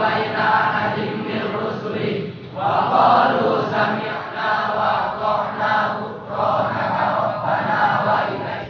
إلى أحد من رسله وقالوا سمعنا وأطعنا غفرانك ربنا وإليك.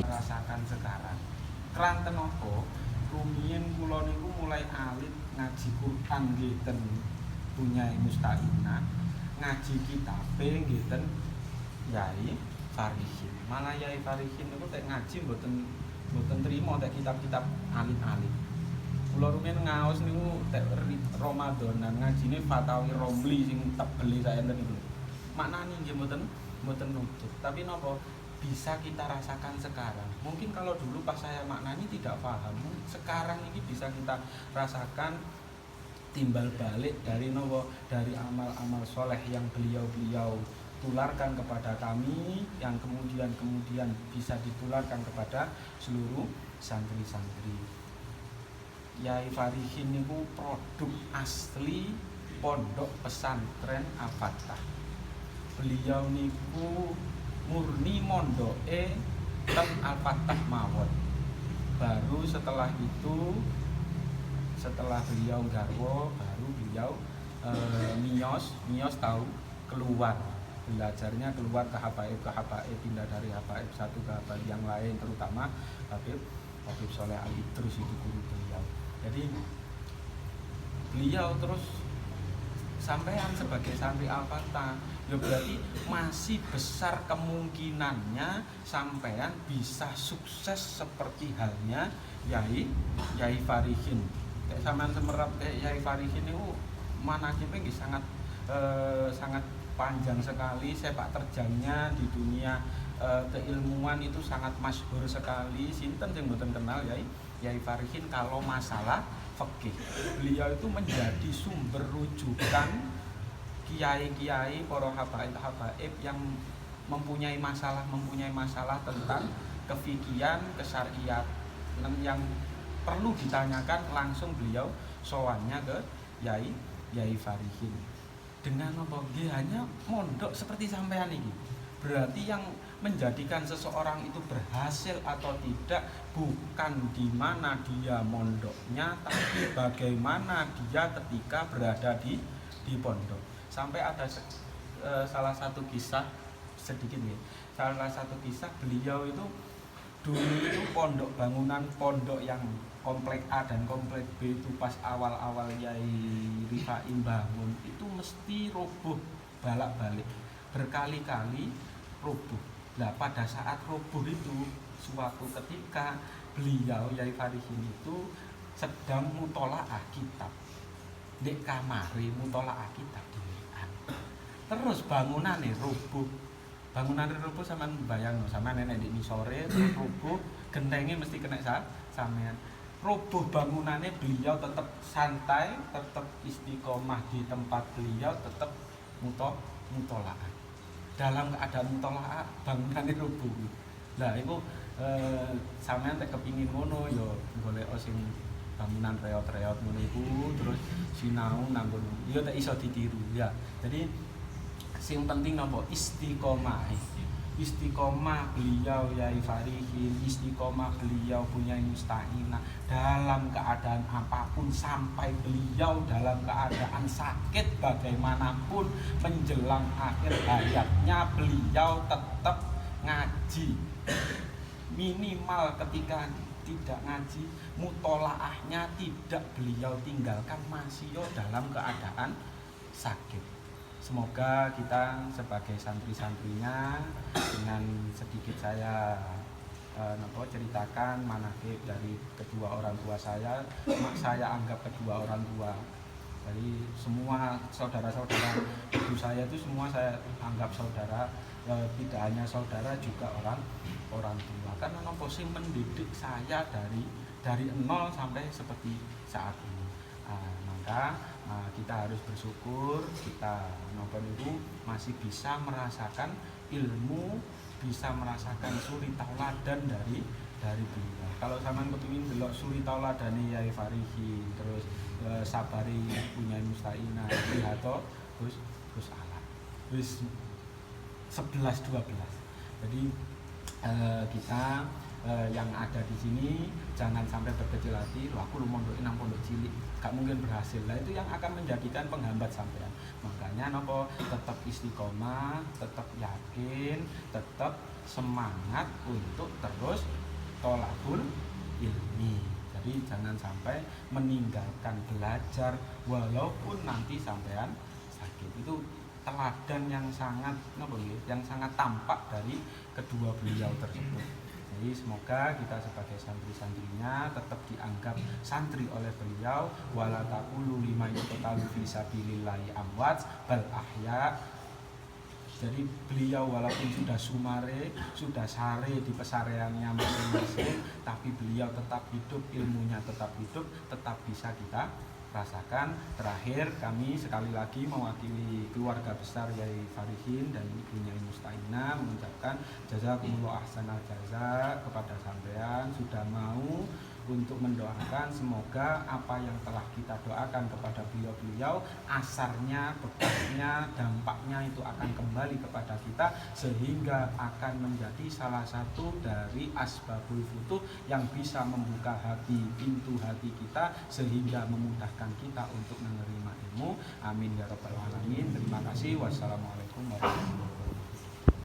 Rasakan sekarang. Keranten apa? Rumiyin kula niku mulai alit ngaji Quran nggih ten Bunyai Musta'inah, ngaji kitabe nggih ten Yai Farihin. Malah Yai Farihin niku tek ngaji mboten trima tek kitab-kitab alit-alit. Kula rumiyin ngaos niku tek Ramadanan ngajine Fatawi Romli sing tebel sak enten niku. Maknane nggih mboten nutut. Tapi napa bisa kita rasakan sekarang. Mungkin kalau dulu pas saya maknanya tidak paham, sekarang ini bisa kita rasakan timbal balik dari dari amal-amal soleh yang beliau tularkan kepada kami, yang kemudian bisa ditularkan kepada seluruh santri-santri. Yai Farihin niku produk asli Pondok Pesantren Al-Fatah. Beliau niku murni mondoke ten Al-Fatah mawon. Baru setelah itu, setelah beliau garwa, baru beliau miyos tahu keluar, belajarnya keluar ke habaib, pindah dari habaib satu ke habaib yang lain, terutama Habib Sholeh Al-Idrus itu guru beliau. Jadi beliau terus sampean sebagai santri Al-Fatah, ya berarti masih besar kemungkinannya sampean bisa sukses seperti halnya Yai Farihin. Kayak sampean semerap Yai Farihin itu manakibnya sangat panjang sekali, sepak terjangnya di dunia keilmuan itu sangat masyhur sekali. Sinten sing mboten kenal Yai Farihin kalau masalah fikih. Beliau itu menjadi sumber rujukan kiai-kiai, para habaib yang mempunyai masalah tentang kefikihan, kesyariatan yang perlu ditanyakan, langsung beliau sowannya ke Yai Farihin. Dengan apa? Hanya mondok seperti sampean ini. Berarti yang menjadikan seseorang itu berhasil atau tidak bukan di mana dia mondoknya, tapi bagaimana dia ketika berada di pondok. Sampai ada salah satu kisah sedikit nih. Salah satu kisah beliau itu dulu itu bangunan pondok yang komplek A dan komplek B itu pas awal-awal Yai Rifa'i bangun itu mesti roboh balak-balik. berkali-kali rubuh. Nah pada saat rubuh itu suatu ketika beliau Yai Farihin itu sedang mutolaah kitab di kamari mutolaah kitab dhewean. Terus bangunane rubuh sampean bayangno sampean nek di sore rubuh gentenge mesti kena sampean. Rubuh bangunannya beliau tetap santai, tetap istiqomah di tempat beliau, tetap mutolaah. Dalam keadaan mutolaah bangunannya rubuh. Lah itu sampean nek kepingin ngono ya golek sing bangunan reot-reot ngono iku terus sinau nang ngono. Ya tak iso ditiru ya. Jadi sing penting napa istiqomah. Istiqomah beliau Yai Farihin, istiqomah beliau punya Musta'inah dalam keadaan apapun sampai beliau dalam keadaan sakit bagaimanapun menjelang akhir hayatnya beliau tetap ngaji. Minimal ketika tidak ngaji, mutolaahnya tidak beliau tinggalkan masih dalam keadaan sakit. Semoga kita sebagai santri-santrinya dengan sedikit saya ceritakan manaqib dari kedua orang tua saya anggap kedua orang tua. Jadi semua saudara-saudara ibu saya itu semua saya anggap saudara, tidak hanya saudara juga orang tua. Karena nopo sing mendidik saya dari nol sampai seperti saat ini. Maka kita harus bersyukur kita nopo itu masih bisa merasakan ilmu, bisa merasakan suri tauladan dari beliau. Kalau sampean kepengin delok suri tauladane Yai Farihin, terus sabari punya Musta'inah, lihato Gus Alam. Wis 11 12. Jadi kita yang ada di sini jangan sampai berkecil hati. Loh aku lu mondokin nang pondok cilik, gak mungkin berhasil. Lah itu yang akan menjadikan penghambat sampean. Makanya nopo tetap istiqomah, tetap yakin, tetap semangat untuk terus tolakul ilmi. Jadi jangan sampai meninggalkan belajar walaupun nanti sampean sakit. Itu teladan yang sangat yang sangat tampak dari kedua beliau tersebut. Jadi semoga kita sebagai santri-santrinya tetap dianggap santri oleh beliau. Wala taqulu liman yuqtalu fi sabilillahi amwat bal ahya. Jadi beliau walaupun sudah sumare, sudah sare di pesareannya masing-masing, tapi beliau tetap hidup, ilmunya tetap hidup, tetap bisa kita rasakan. Terakhir kami sekali lagi mewakili keluarga besar Yai Farihin dan ibunya Musta'inah mengucapkan jazakumullah ahsanal jaza kepada sampean sudah mau untuk mendoakan semoga apa yang telah kita doakan kepada beliau-beliau asarnya, bekasnya, dampaknya itu akan kembali kepada kita sehingga akan menjadi salah satu dari asbabul futuh yang bisa membuka hati, pintu hati kita sehingga memudahkan kita untuk menerima ilmu. Amin ya rabbal alamin. Terima kasih. Wassalamualaikum warahmatullahi wabarakatuh.